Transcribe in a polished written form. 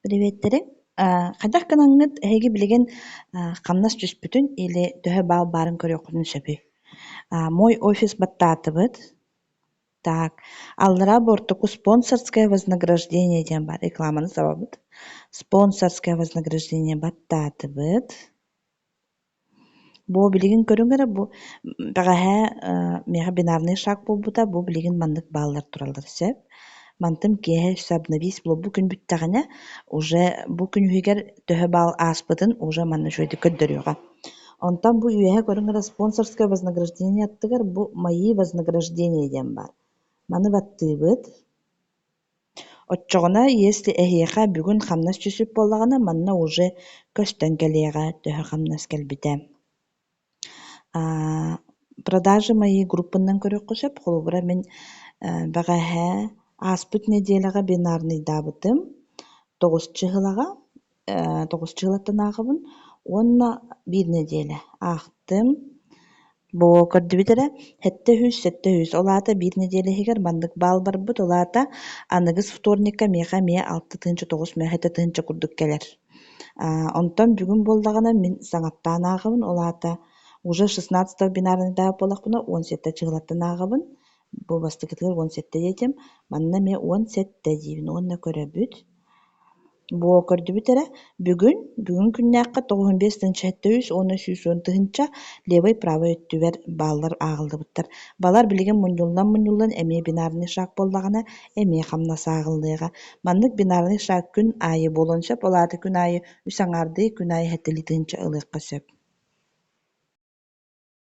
Приветтерик. Хадах канаңыт эһиги билеген хамнас түспүтүн или төһө баал баарын көрөккүтүн сөпү. Мой офис баттаатыбыт. Так, аллара бортуку спонсорское вознаграждение диэн бар. Рекламаны сабабыт. Спонсорское вознаграждение баттаатыбыт. Бу билеген көрүңөрө бу багаһа мега бинарный шаг болбута, бу билеген маннык баалар тураллар сөп. Мантым киэһэ обновись бу күн бүттаҕына уже бу күн үһүгэр төһө баал ааспытын уже манна шойду көддөрүөҕа. Онтон бу үөһэ көрүҥөрө спонсорское вознаграждение аттыгар бу мои вознаграждения диэн бар. Маны баттыыбыт. Отчоҕуна если эһиэхэ бүгүн хамнас түсүп боллаҕына манна уже көстөн кэлиэҕэ төһө хамнас кэлбитэ. Продажи мои группынан көрөккө сөп, холубура мен багаһа ааспыт недельаҕа бинарныйдаабытым, 9 чыһылаҕа, 9 чыһылаттан ааҕабын, уонна биир неделя аахтым. Бу көрдүбүт эрэ сетте үс. Олаата биир неделяһигэр маннык баал барбыт, олаата аныгыс вторникка миэхэ миэ 6-9 мэхэттэ тыһынча курдук келэр. Онтон бүгүн буоллаҕына мин саҥаттаан ааҕабын, олаата уже 16 бинарныйдаабыт буоллахпына 17 чыһылаттан ааҕабын. Бу бастакытыгар 17 диэтим, манна миэ 17 диибин, уонна көрөбүт. Бу көрдүбүт эрэ бүгүн күннээххэ 95 тыынча сетте үс, уонна сүүс тыһынча левый правый өттүбэр бааллар ааҕыллыбыттар. Балар билигин муньуллан эмиэ бинарный шаг боллаҕына эмиэ хамнас ааҕыллыаҕа. Маннык бинарный шаг күн аайы буолан сөп, олаата күн аайы үс аҥаардыы, күн аайы хэттили тыынча ылыахха сөп.